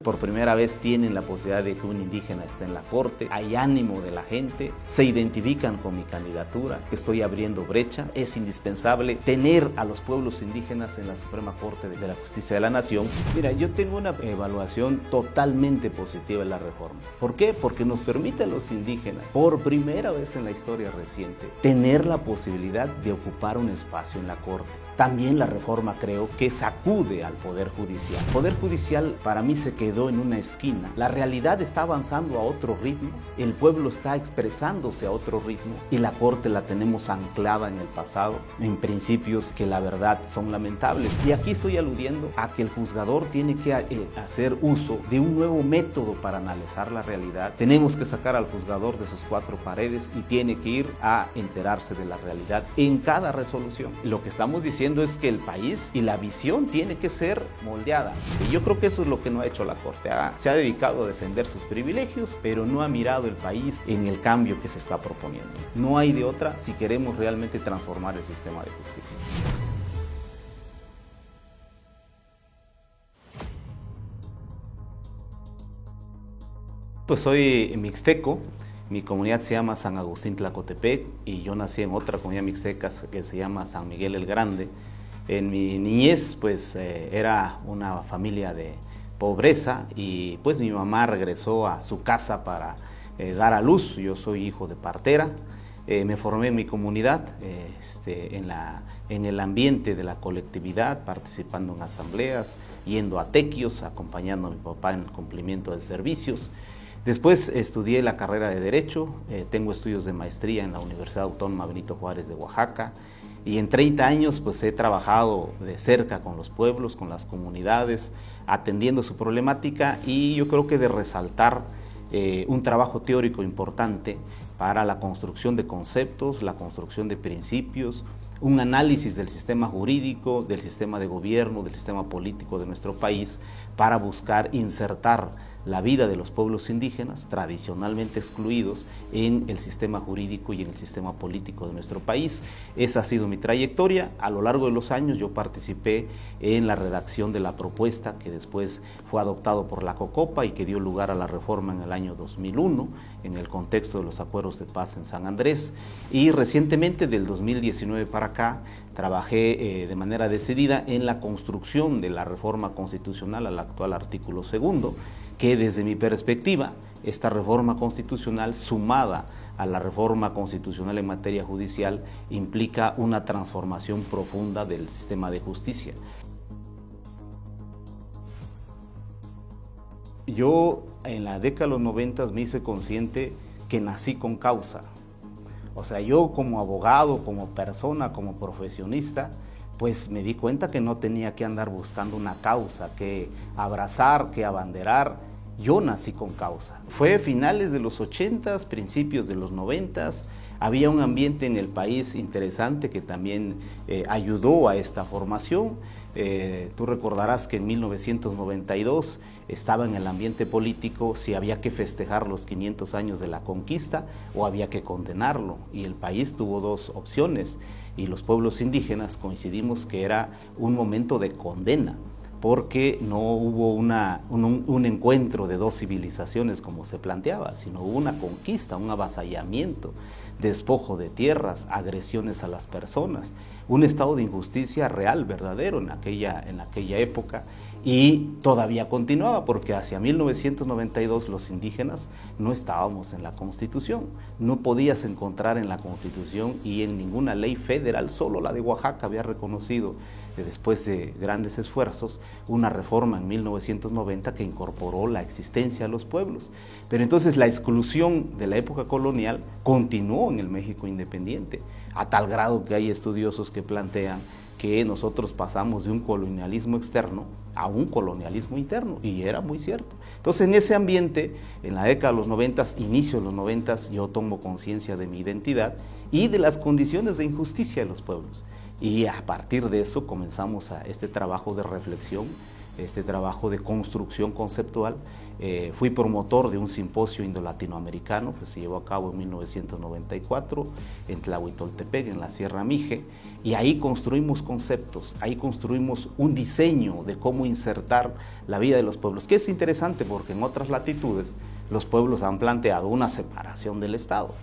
Por primera vez tienen la posibilidad de que un indígena esté en la corte, hay ánimo de la gente, se identifican con mi candidatura, estoy abriendo brecha, es indispensable tener a los pueblos indígenas en la Suprema Corte de la Justicia de la Nación. Mira, yo tengo una evaluación totalmente positiva de la reforma. ¿Por qué? Porque nos permite a los indígenas, por primera vez en la historia reciente, tener la posibilidad de ocupar un espacio en la Corte. También la reforma creo que sacude al Poder Judicial. El Poder Judicial para mí se quedó en una esquina. La realidad está avanzando a otro ritmo, el pueblo está expresándose a otro ritmo y la Corte la tenemos anclada en el pasado, en principios que la verdad son lamentables. Y aquí estoy aludiendo a que el juzgador tiene que hacer uso de un nuevo método para analizar la realidad. Tenemos que sacar al juzgador de sus cuatro paredes y tiene que ir a enterarse de la realidad en cada resolución. Lo que estamos diciendo es que el país y la visión tiene que ser moldeada. Y yo creo que eso es lo que no ha hecho la Corte. Se ha dedicado a defender sus privilegios, pero no ha mirado el país en el cambio que se está proponiendo. No hay de otra si queremos realmente transformar el sistema de justicia. Pues soy mixteco. Mi comunidad se llama San Agustín Tlacotepec y yo nací en otra comunidad mixteca que se llama San Miguel el Grande. En mi niñez pues era una familia de pobreza y pues mi mamá regresó a su casa para dar a luz. Yo soy hijo de partera. Me formé en mi comunidad, en el ambiente de la colectividad, participando en asambleas, yendo a tequios, acompañando a mi papá en el cumplimiento de servicios. Después estudié la carrera de Derecho, tengo estudios de maestría en la Universidad Autónoma Benito Juárez de Oaxaca y en 30 años pues he trabajado de cerca con los pueblos, con las comunidades, atendiendo su problemática y yo creo que de resaltar un trabajo teórico importante para la construcción de conceptos, la construcción de principios, un análisis del sistema jurídico, del sistema de gobierno, del sistema político de nuestro país para buscar insertar la vida de los pueblos indígenas, tradicionalmente excluidos, en el sistema jurídico y en el sistema político de nuestro país. Esa ha sido mi trayectoria. A lo largo de los años yo participé en la redacción de la propuesta que después fue adoptado por la COCOPA y que dio lugar a la reforma en el año 2001, en el contexto de los acuerdos de paz en San Andrés. Y recientemente, del 2019 para acá, trabajé de manera decidida en la construcción de la reforma constitucional al actual artículo 2, que desde mi perspectiva, esta reforma constitucional sumada a la reforma constitucional en materia judicial implica una transformación profunda del sistema de justicia. Yo en la década de los 90 me hice consciente que nací con causa. O sea, yo como abogado, como persona, como profesionista, pues me di cuenta que no tenía que andar buscando una causa, que abrazar, que abanderar. Yo nací con causa. Fue finales de los 80s, principios de los 90s, había un ambiente en el país interesante que también ayudó a esta formación. Tú recordarás que en 1992 estaba en el ambiente político si había que festejar los 500 años de la conquista o había que condenarlo. Y el país tuvo dos opciones y los pueblos indígenas coincidimos que era un momento de condena, porque no hubo un encuentro de dos civilizaciones como se planteaba, sino hubo una conquista, un avasallamiento, despojo de tierras, agresiones a las personas, un estado de injusticia real, verdadero en aquella época, y todavía continuaba porque hacia 1992 los indígenas no estábamos en la Constitución, no podías encontrar en la Constitución y en ninguna ley federal, solo la de Oaxaca había reconocido después de grandes esfuerzos, una reforma en 1990 que incorporó la existencia de los pueblos. Pero entonces la exclusión de la época colonial continuó en el México independiente, a tal grado que hay estudiosos que plantean que nosotros pasamos de un colonialismo externo a un colonialismo interno, y era muy cierto. Entonces en ese ambiente, en la década de los 90, inicio de los 90, yo tomo conciencia de mi identidad y de las condiciones de injusticia de los pueblos. Y a partir de eso comenzamos este trabajo de reflexión este trabajo de construcción conceptual. Fui promotor de un simposio indo-latinoamericano que se llevó a cabo en 1994 en Tlahuitoltepec, en la Sierra Mije, y ahí construimos conceptos, ahí construimos un diseño de cómo insertar la vida de los pueblos, que es interesante porque en otras latitudes los pueblos han planteado una separación del Estado.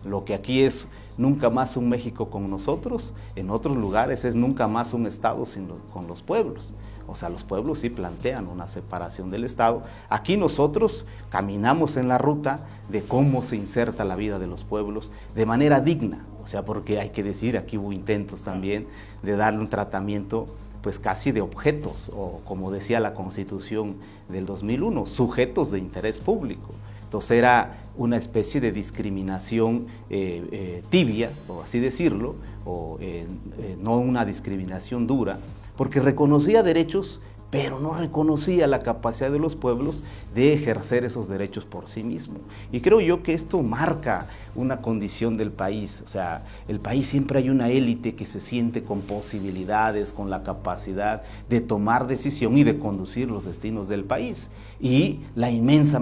Lo que aquí es nunca más un México con nosotros, en otros lugares es nunca más un Estado con los pueblos. O sea, los pueblos sí plantean una separación del Estado. Aquí nosotros caminamos en la ruta de cómo se inserta la vida de los pueblos de manera digna. O sea, porque hay que decir, aquí hubo intentos también de darle un tratamiento pues casi de objetos, o como decía la Constitución del 2001, sujetos de interés público. Entonces era una especie de discriminación tibia, por así decirlo, o no una discriminación dura, porque reconocía derechos, pero no reconocía la capacidad de los pueblos de ejercer esos derechos por sí mismos. Y creo yo que esto marca una condición del país. O sea, el país siempre hay una élite que se siente con posibilidades, con la capacidad de tomar decisión y de conducir los destinos del país. Y a la inmensa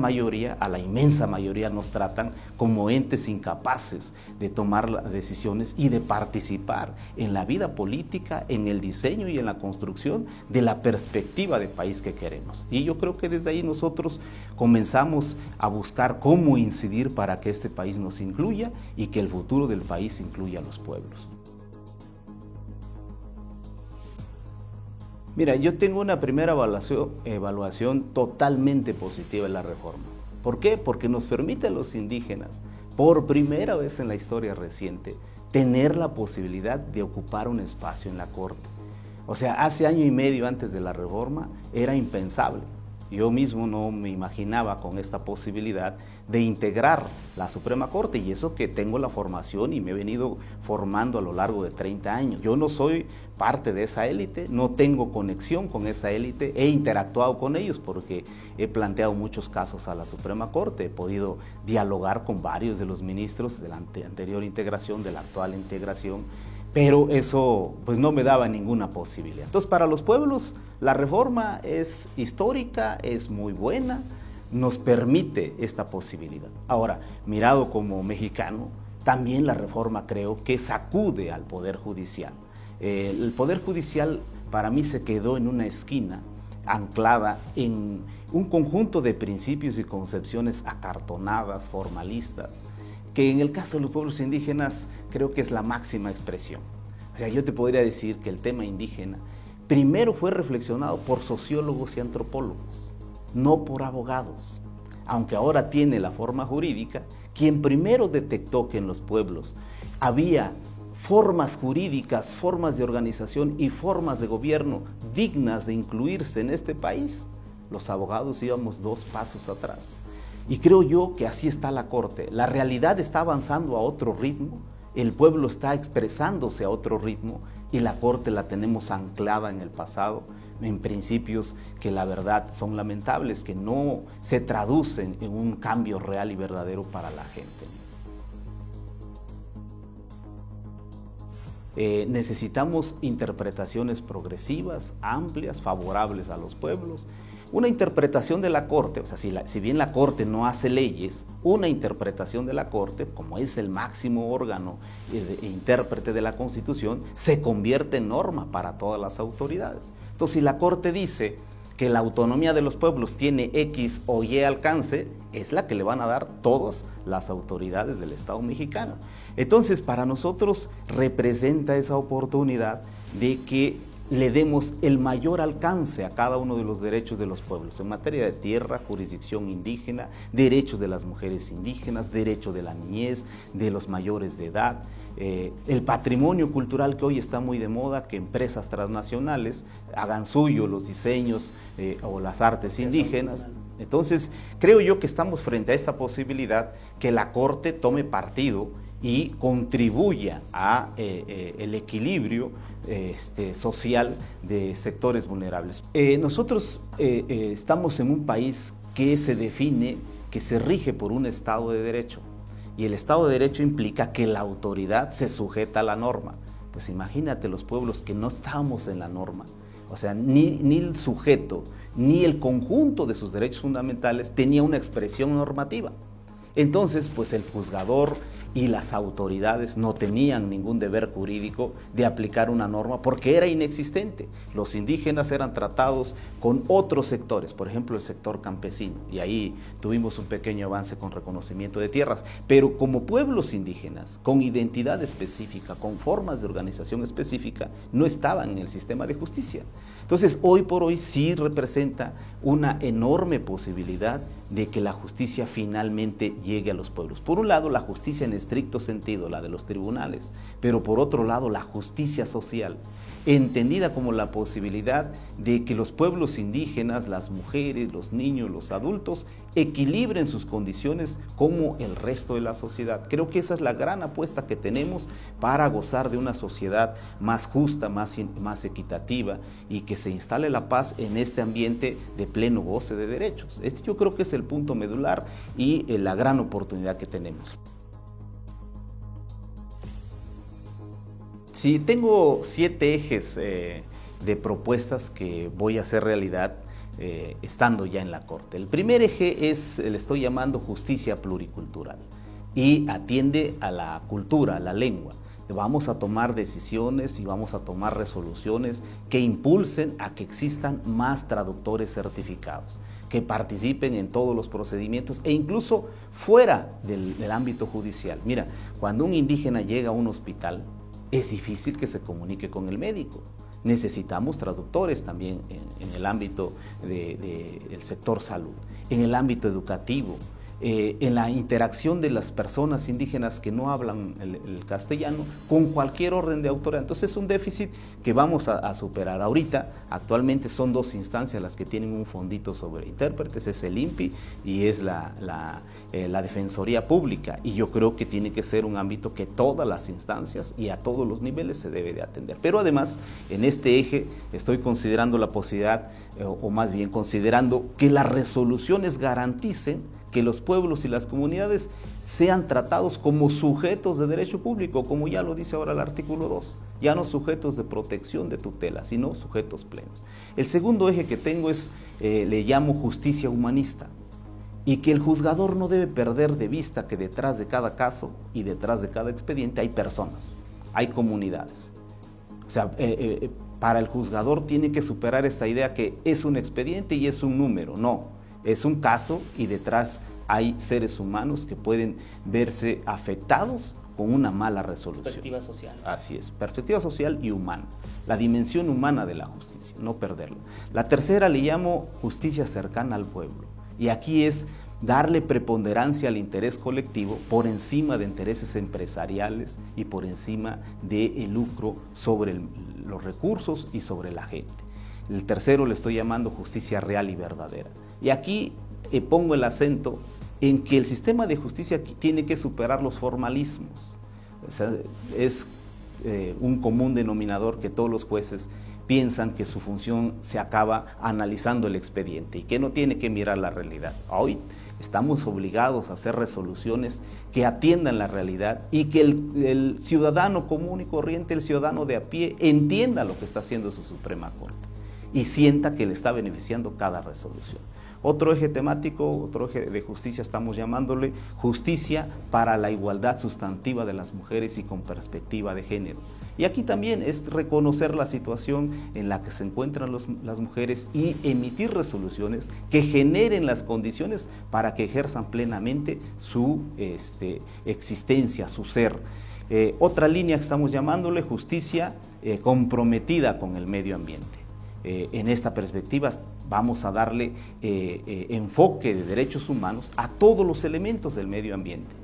mayoría nos tratan como entes incapaces de tomar decisiones y de participar en la vida política, en el diseño y en la construcción de la perspectiva de país que queremos. Y yo creo que desde ahí nosotros comenzamos a buscar cómo incidir para que este país nos incluya y que el futuro del país incluya a los pueblos. Mira, yo tengo una primera evaluación totalmente positiva de la reforma. ¿Por qué? Porque nos permite a los indígenas, por primera vez en la historia reciente, tener la posibilidad de ocupar un espacio en la Corte. O sea, hace año y medio antes de la reforma era impensable. Yo mismo no me imaginaba con esta posibilidad de integrar la Suprema Corte, y eso que tengo la formación y me he venido formando a lo largo de 30 años. Yo no soy parte de esa élite, no tengo conexión con esa élite, he interactuado con ellos porque he planteado muchos casos a la Suprema Corte, he podido dialogar con varios de los ministros de la anterior integración, de la actual integración, pero eso pues no me daba ninguna posibilidad. Entonces, para los pueblos la reforma es histórica, es muy buena, nos permite esta posibilidad. Ahora, mirado como mexicano, también la reforma creo que sacude al Poder Judicial. El Poder Judicial para mí se quedó en una esquina, anclada en un conjunto de principios y concepciones acartonadas, formalistas, que en el caso de los pueblos indígenas creo que es la máxima expresión. O sea, yo te podría decir que el tema indígena primero fue reflexionado por sociólogos y antropólogos, no por abogados. Aunque ahora tiene la forma jurídica, quien primero detectó que en los pueblos había formas jurídicas, formas de organización y formas de gobierno dignas de incluirse en este país, los abogados íbamos 2 pasos atrás. Y creo yo que así está la Corte. La realidad está avanzando a otro ritmo, el pueblo está expresándose a otro ritmo y la Corte la tenemos anclada en el pasado, en principios que la verdad son lamentables, que no se traducen en un cambio real y verdadero para la gente. Necesitamos interpretaciones progresivas, amplias, favorables a los pueblos. Una interpretación de la Corte, o sea, si bien la Corte no hace leyes, una interpretación de la Corte, como es el máximo órgano e intérprete de la Constitución, se convierte en norma para todas las autoridades. Entonces, si la Corte dice que la autonomía de los pueblos tiene X o Y alcance, es la que le van a dar todas las autoridades del Estado mexicano. Entonces, para nosotros representa esa oportunidad de que le demos el mayor alcance a cada uno de los derechos de los pueblos en materia de tierra, jurisdicción indígena, derechos de las mujeres indígenas, derecho de la niñez, de los mayores de edad, el patrimonio cultural que hoy está muy de moda, que empresas transnacionales hagan suyo los diseños o las artes indígenas. Entonces, creo yo que estamos frente a esta posibilidad que la Corte tome partido y contribuya a el equilibrio social de sectores vulnerables. Nosotros estamos en un país que se define, que se rige por un Estado de Derecho, y el Estado de Derecho implica que la autoridad se sujeta a la norma. Pues imagínate los pueblos que no estamos en la norma. O sea, ni el sujeto, ni el conjunto de sus derechos fundamentales tenía una expresión normativa. Entonces, pues el juzgador y las autoridades no tenían ningún deber jurídico de aplicar una norma porque era inexistente. Los indígenas eran tratados con otros sectores, por ejemplo el sector campesino, y ahí tuvimos un pequeño avance con reconocimiento de tierras, pero como pueblos indígenas, con identidad específica, con formas de organización específica, no estaban en el sistema de justicia. Entonces, hoy por hoy sí representa una enorme posibilidad de que la justicia finalmente llegue a los pueblos. Por un lado, la justicia en estricto sentido, la de los tribunales, pero por otro lado, la justicia social, entendida como la posibilidad de que los pueblos indígenas, las mujeres, los niños, los adultos, equilibren sus condiciones como el resto de la sociedad. Creo que esa es la gran apuesta que tenemos para gozar de una sociedad más justa, más equitativa, y que se instale la paz en este ambiente de pleno goce de derechos. Este yo creo que es el punto medular y la gran oportunidad que tenemos. Sí, tengo 7 ejes de propuestas que voy a hacer realidad estando ya en la Corte. El primer eje le estoy llamando justicia pluricultural, y atiende a la cultura, a la lengua. Vamos a tomar decisiones y vamos a tomar resoluciones que impulsen a que existan más traductores certificados, que participen en todos los procedimientos e incluso fuera del ámbito judicial. Mira, cuando un indígena llega a un hospital, es difícil que se comunique con el médico. Necesitamos traductores también en el ámbito del sector salud, en el ámbito educativo, en la interacción de las personas indígenas que no hablan el castellano con cualquier orden de autoridad. Entonces es un déficit que vamos a superar. Actualmente son 2 instancias las que tienen un fondito sobre intérpretes, es el INPI y es la Defensoría Pública, y yo creo que tiene que ser un ámbito que todas las instancias y a todos los niveles se debe de atender. Pero además, en este eje estoy considerando la posibilidad, o más bien considerando que las resoluciones garanticen que los pueblos y las comunidades sean tratados como sujetos de derecho público, como ya lo dice ahora el artículo 2, ya no sujetos de protección, de tutela, sino sujetos plenos. El segundo eje que tengo le llamo justicia humanista, y que el juzgador no debe perder de vista que detrás de cada caso y detrás de cada expediente hay personas, hay comunidades. O sea, para el juzgador tiene que superar esta idea que es un expediente y es un número. No, es un caso y detrás hay seres humanos que pueden verse afectados con una mala resolución. Perspectiva social. Así es, perspectiva social y humana, la dimensión humana de la justicia, no perderla. La tercera le llamo justicia cercana al pueblo, y aquí es darle preponderancia al interés colectivo por encima de intereses empresariales y por encima del lucro sobre los recursos y sobre la gente. El tercero le estoy llamando justicia real y verdadera. Y aquí pongo el acento en que el sistema de justicia tiene que superar los formalismos. O sea, es un común denominador que todos los jueces piensan que su función se acaba analizando el expediente y que no tiene que mirar la realidad. Hoy estamos obligados a hacer resoluciones que atiendan la realidad y que el ciudadano común y corriente, el ciudadano de a pie, entienda lo que está haciendo su Suprema Corte y sienta que le está beneficiando cada resolución. Otro eje temático, otro eje de justicia estamos llamándole justicia para la igualdad sustantiva de las mujeres y con perspectiva de género. Y aquí también es reconocer la situación en la que se encuentran las mujeres y emitir resoluciones que generen las condiciones para que ejerzan plenamente su existencia, su ser. Otra línea que estamos llamándole justicia comprometida con el medio ambiente. En esta perspectiva vamos a darle enfoque de derechos humanos a todos los elementos del medio ambiente.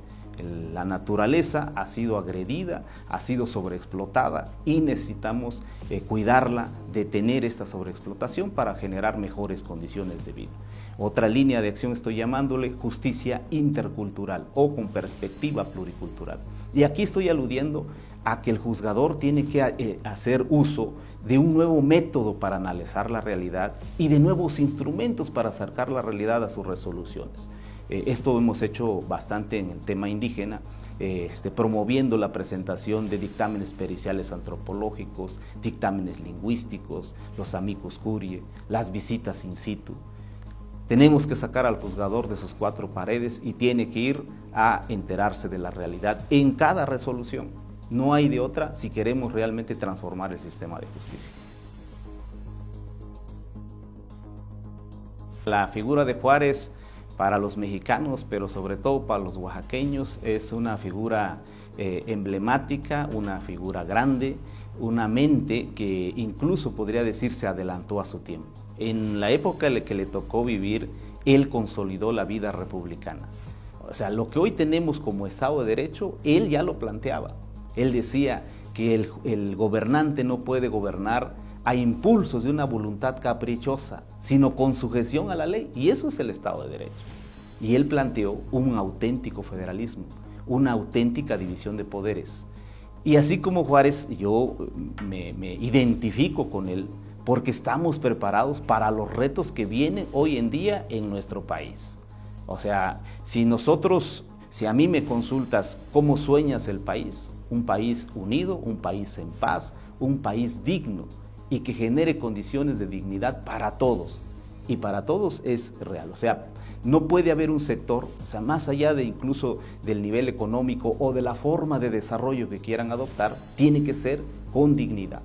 La naturaleza ha sido agredida, ha sido sobreexplotada y necesitamos cuidarla, detener esta sobreexplotación para generar mejores condiciones de vida. Otra línea de acción estoy llamándole justicia intercultural o con perspectiva pluricultural. Y aquí estoy aludiendo a que el juzgador tiene que hacer uso de un nuevo método para analizar la realidad y de nuevos instrumentos para acercar la realidad a sus resoluciones. Esto hemos hecho bastante en el tema indígena, promoviendo la presentación de dictámenes periciales antropológicos, dictámenes lingüísticos, los amicus curiae, las visitas in situ. Tenemos que sacar al juzgador de sus cuatro paredes y tiene que ir a enterarse de la realidad en cada resolución. No hay de otra si queremos realmente transformar el sistema de justicia. La figura de Juárez para los mexicanos, pero sobre todo para los oaxaqueños, es una figura emblemática, una figura grande, una mente que incluso podría decir se adelantó a su tiempo. En la época en la que le tocó vivir, él consolidó la vida republicana. O sea, lo que hoy tenemos como Estado de Derecho, él ya lo planteaba. Él decía que el gobernante no puede gobernar a impulsos de una voluntad caprichosa, sino con sujeción a la ley, y eso es el Estado de Derecho. Y él planteó un auténtico federalismo, una auténtica división de poderes. Y así como Juárez, yo me identifico con él, porque estamos preparados para los retos que vienen hoy en día en nuestro país. O sea, si a mí me consultas cómo sueñas el país, un país unido, un país en paz, un país digno y que genere condiciones de dignidad para todos. Y para todos es real. O sea, no puede haber un sector, o sea, más allá de incluso del nivel económico o de la forma de desarrollo que quieran adoptar, tiene que ser con dignidad.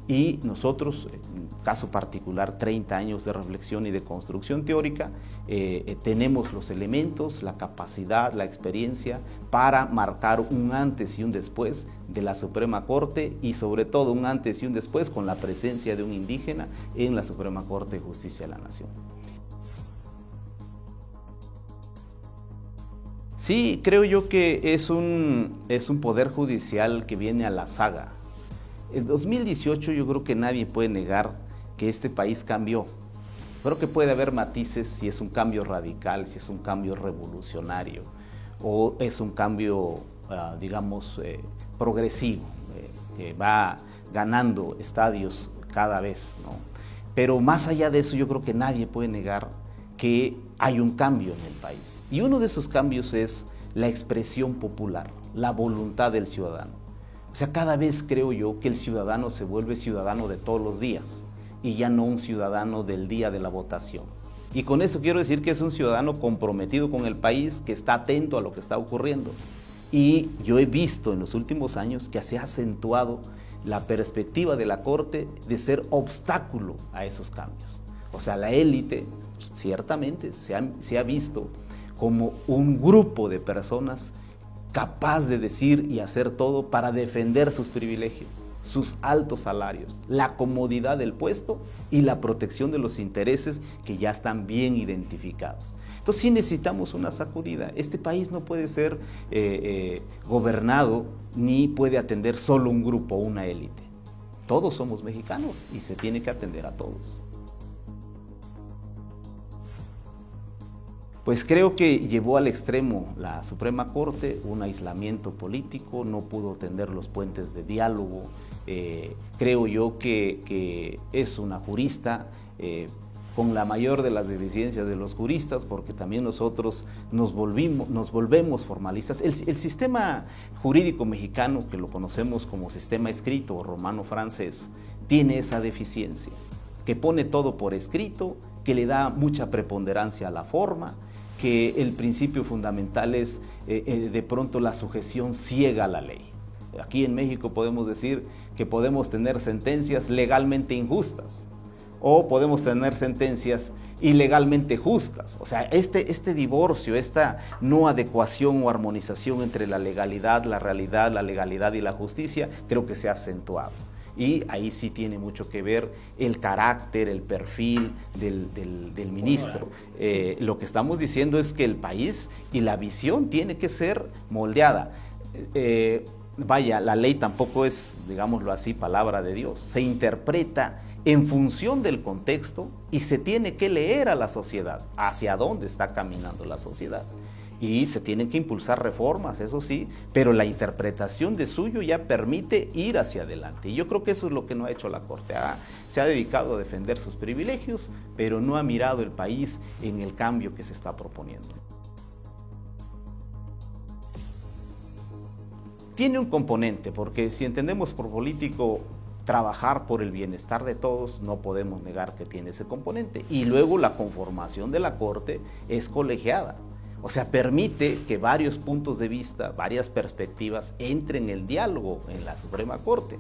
Y nosotros, en caso particular, 30 años de reflexión y de construcción teórica, tenemos los elementos, la capacidad, la experiencia para marcar un antes y un después de la Suprema Corte y sobre todo un antes y un después con la presencia de un indígena en la Suprema Corte de Justicia de la Nación. Sí, creo yo que es un poder judicial que viene a la saga. En 2018 yo creo que nadie puede negar que este país cambió. Creo que puede haber matices si es un cambio radical, si es un cambio revolucionario o es un cambio, digamos, progresivo, que va ganando estadios cada vez, ¿no? Pero más allá de eso yo creo que nadie puede negar que hay un cambio en el país. Y uno de esos cambios es la expresión popular, la voluntad del ciudadano. O sea, cada vez creo yo que el ciudadano se vuelve ciudadano de todos los días y ya no un ciudadano del día de la votación. Y con eso quiero decir que es un ciudadano comprometido con el país, que está atento a lo que está ocurriendo. Y yo he visto en los últimos años que se ha acentuado la perspectiva de la Corte de ser obstáculo a esos cambios. O sea, la élite ciertamente se ha visto como un grupo de personas capaz de decir y hacer todo para defender sus privilegios, sus altos salarios, la comodidad del puesto y la protección de los intereses que ya están bien identificados. Entonces sí necesitamos una sacudida. Este país no puede ser gobernado ni puede atender solo un grupo o una élite. Todos somos mexicanos y se tiene que atender a todos. Pues creo que llevó al extremo la Suprema Corte un aislamiento político, no pudo tender los puentes de diálogo. Creo yo que es una jurista con la mayor de las deficiencias de los juristas, porque también nosotros nos volvemos formalistas. El sistema jurídico mexicano, que lo conocemos como sistema escrito o romano-francés, tiene esa deficiencia, que pone todo por escrito, que le da mucha preponderancia a la forma, que el principio fundamental es de pronto la sujeción ciega a la ley. Aquí en México podemos decir que podemos tener sentencias legalmente injustas o podemos tener sentencias ilegalmente justas. O sea, este divorcio, esta no adecuación o armonización entre la legalidad, la realidad, la legalidad y la justicia, creo que se ha acentuado. Y ahí sí tiene mucho que ver el carácter, el perfil del ministro. Lo que estamos diciendo es que el país y la visión tiene que ser moldeada. Vaya, la ley tampoco es, digámoslo así, palabra de Dios. Se interpreta en función del contexto y se tiene que leer a la sociedad, hacia dónde está caminando la sociedad. Y se tienen que impulsar reformas, eso sí, pero la interpretación de suyo ya permite ir hacia adelante. Y yo creo que eso es lo que no ha hecho la Corte. Se ha dedicado a defender sus privilegios, pero no ha mirado el país en el cambio que se está proponiendo. tiene un componente, porque si entendemos por político trabajar por el bienestar de todos, no podemos negar que tiene ese componente. Y luego la conformación de la Corte es colegiada. O sea, permite que varios puntos de vista, varias perspectivas entren en el diálogo en la Suprema Corte.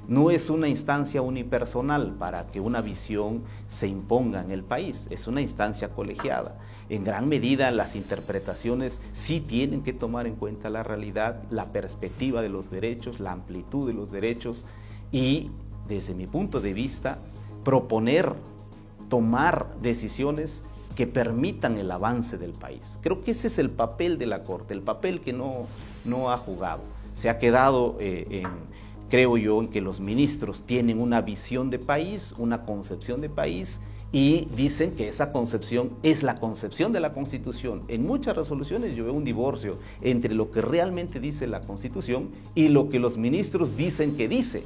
No es una instancia unipersonal para que una visión se imponga en el país, es una instancia colegiada. En gran medida las interpretaciones sí tienen que tomar en cuenta la realidad, la perspectiva de los derechos, la amplitud de los derechos y, desde mi punto de vista, proponer, tomar decisiones que permitan el avance del país. Creo que ese es el papel de la Corte, el papel que no ha jugado. Se ha quedado creo yo, en que los ministros tienen una visión de país, una concepción de país, y dicen que esa concepción es la concepción de la Constitución. En muchas resoluciones yo veo un divorcio entre lo que realmente dice la Constitución y lo que los ministros dicen que dice.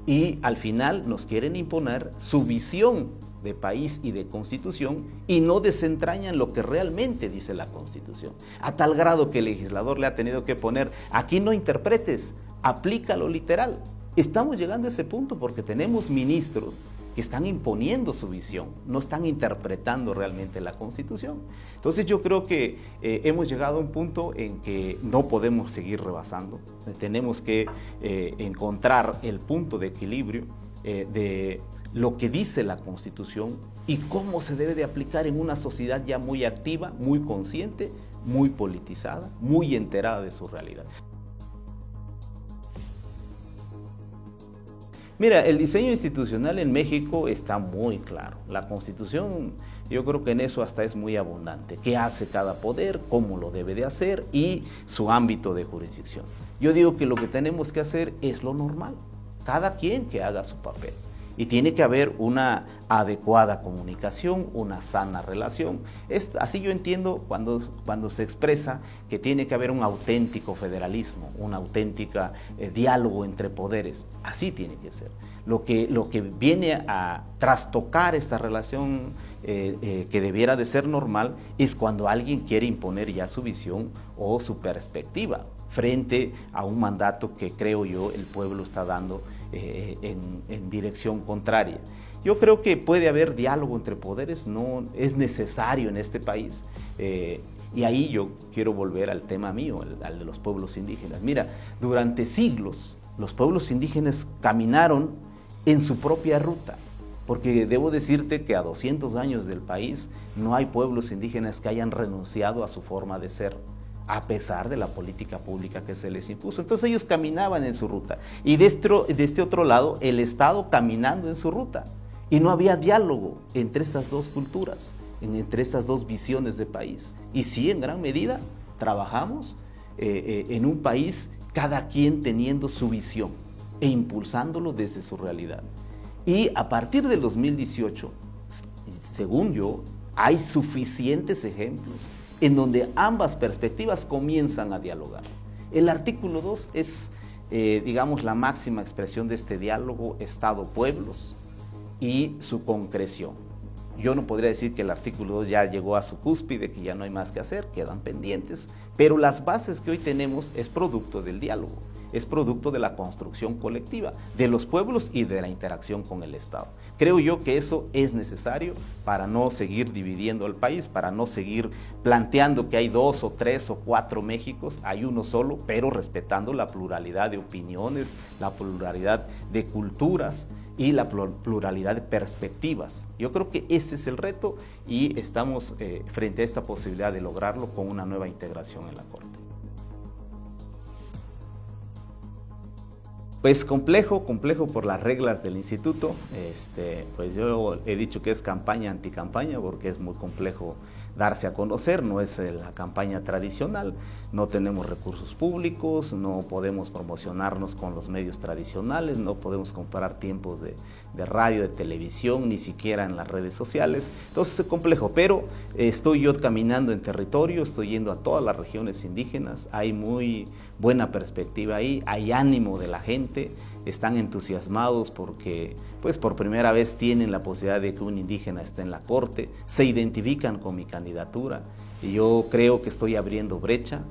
Y al final nos quieren imponer su visión de país y de Constitución y no desentrañan lo que realmente dice la Constitución. A tal grado que el legislador le ha tenido que poner, aquí no interpretes, aplícalo literal. Estamos llegando a ese punto porque tenemos ministros que están imponiendo su visión, no están interpretando realmente la Constitución. Entonces yo creo que hemos llegado a un punto en que no podemos seguir rebasando. Tenemos que encontrar el punto de equilibrio de lo que dice la Constitución y cómo se debe de aplicar en una sociedad ya muy activa, muy consciente, muy politizada, muy enterada de su realidad. Mira, el diseño institucional en México está muy claro. La Constitución, yo creo que en eso hasta es muy abundante. ¿Qué hace cada poder? ¿Cómo lo debe de hacer? Y su ámbito de jurisdicción. Yo digo que lo que tenemos que hacer es lo normal. Cada quien que haga su papel. Y tiene que haber una adecuada comunicación, una sana relación. Así yo entiendo cuando se expresa que tiene que haber un auténtico federalismo, un auténtico diálogo entre poderes. Así tiene que ser. Lo que viene a trastocar esta relación que debiera de ser normal es cuando alguien quiere imponer ya su visión o su perspectiva frente a un mandato que creo yo el pueblo está dando en dirección contraria. Yo creo que puede haber diálogo entre poderes, no es necesario en este país. Y ahí yo quiero volver al tema mío, al de los pueblos indígenas. Mira, durante siglos los pueblos indígenas caminaron en su propia ruta, porque debo decirte que a 200 años del país no hay pueblos indígenas que hayan renunciado a su forma de ser, a pesar de la política pública que se les impuso. Entonces ellos caminaban en su ruta y de este otro lado el Estado caminando en su ruta y no había diálogo entre estas dos culturas, entre estas dos visiones de país. Y sí, en gran medida trabajamos en un país cada quien teniendo su visión e impulsándolo desde su realidad. Y a partir del 2018, según yo, hay suficientes ejemplos en donde ambas perspectivas comienzan a dialogar. El artículo 2 es, digamos, la máxima expresión de este diálogo Estado-pueblos y su concreción. Yo no podría decir que el artículo 2 ya llegó a su cúspide, que ya no hay más que hacer, quedan pendientes, pero las bases que hoy tenemos es producto del diálogo, es producto de la construcción colectiva, de los pueblos y de la interacción con el Estado. Creo yo que eso es necesario para no seguir dividiendo al país, para no seguir planteando que hay 2 o 3 o 4 Méxicos, hay uno solo, pero respetando la pluralidad de opiniones, la pluralidad de culturas y la pluralidad de perspectivas. Yo creo que ese es el reto y estamos frente a esta posibilidad de lograrlo con una nueva integración en la Corte. Pues complejo por las reglas del instituto. Pues yo he dicho que es campaña anticampaña porque es muy complejo darse a conocer, no es la campaña tradicional, no tenemos recursos públicos, no podemos promocionarnos con los medios tradicionales, no podemos comparar tiempos de radio, de televisión, ni siquiera en las redes sociales. Entonces es complejo, pero estoy yo caminando en territorio, estoy yendo a todas las regiones indígenas, hay muy buena perspectiva ahí, hay ánimo de la gente, están entusiasmados porque pues por primera vez tienen la posibilidad de que un indígena esté en la Corte, se identifican con mi candidatura y yo creo que estoy abriendo brecha.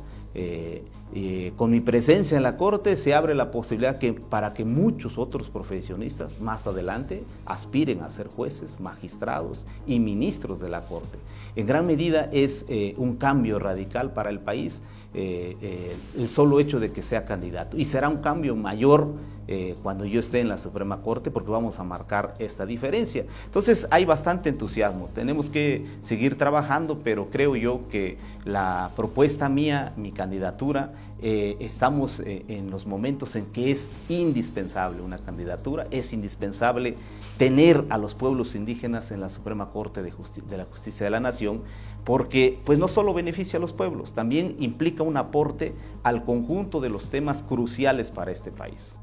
con mi presencia en la Corte se abre la posibilidad para que muchos otros profesionistas más adelante aspiren a ser jueces, magistrados y ministros de la Corte. En gran medida es un cambio radical para el país el solo hecho de que sea candidato, y será un cambio mayor cuando yo esté en la Suprema Corte, porque vamos a marcar esta diferencia. Entonces hay bastante entusiasmo, tenemos que seguir trabajando, pero creo yo que la propuesta mía, mi candidatura, estamos en los momentos en que es indispensable una candidatura, es indispensable tener a los pueblos indígenas en la Suprema Corte de la Justicia de la Nación, porque pues no solo beneficia a los pueblos, también implica un aporte al conjunto de los temas cruciales para este país.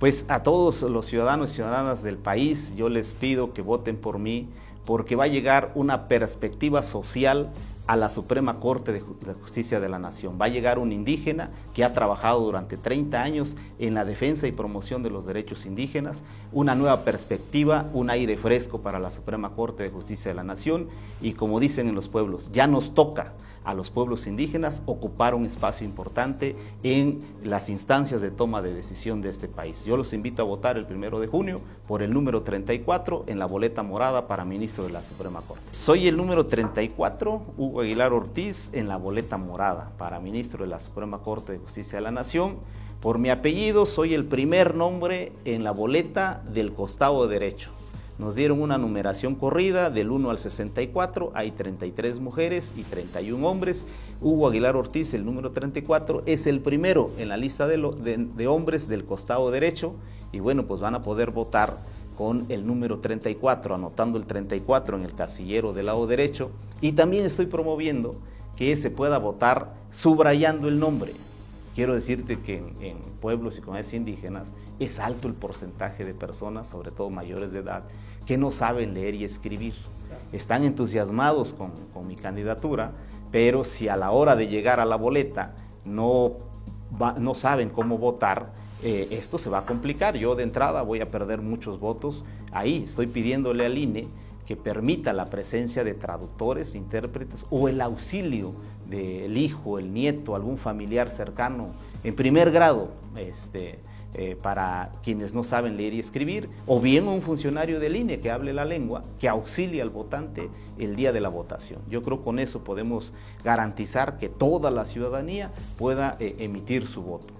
Pues a todos los ciudadanos y ciudadanas del país yo les pido que voten por mí, porque va a llegar una perspectiva social a la Suprema Corte de Justicia de la Nación. Va a llegar un indígena que ha trabajado durante 30 años en la defensa y promoción de los derechos indígenas, una nueva perspectiva, un aire fresco para la Suprema Corte de Justicia de la Nación, y como dicen en los pueblos, ya nos toca a los pueblos indígenas ocupar un espacio importante en las instancias de toma de decisión de este país. Yo los invito a votar el 1 de junio por el número 34 en la boleta morada para ministro de la Suprema Corte. Soy el número 34, Hugo Aguilar Ortiz, en la boleta morada para ministro de la Suprema Corte de Justicia de la Nación. Por mi apellido soy el primer nombre en la boleta del costado derecho. Nos dieron una numeración corrida del 1 al 64, hay 33 mujeres y 31 hombres. Hugo Aguilar Ortiz, el número 34, es el primero en la lista de hombres del costado derecho, y bueno, pues van a poder votar con el número 34, anotando el 34 en el casillero del lado derecho, y también estoy promoviendo que se pueda votar subrayando el nombre. Quiero decirte que en pueblos y comunidades indígenas es alto el porcentaje de personas, sobre todo mayores de edad, que no saben leer y escribir. Están entusiasmados con mi candidatura, pero si a la hora de llegar a la boleta no saben cómo votar, esto se va a complicar. Yo de entrada voy a perder muchos votos. Ahí estoy pidiéndole al INE que permita la presencia de traductores, intérpretes o el auxilio del hijo, el nieto, algún familiar cercano en primer grado, para quienes no saben leer y escribir, o bien un funcionario del INE que hable la lengua, que auxilie al votante el día de la votación. Yo creo que con eso podemos garantizar que toda la ciudadanía pueda emitir su voto.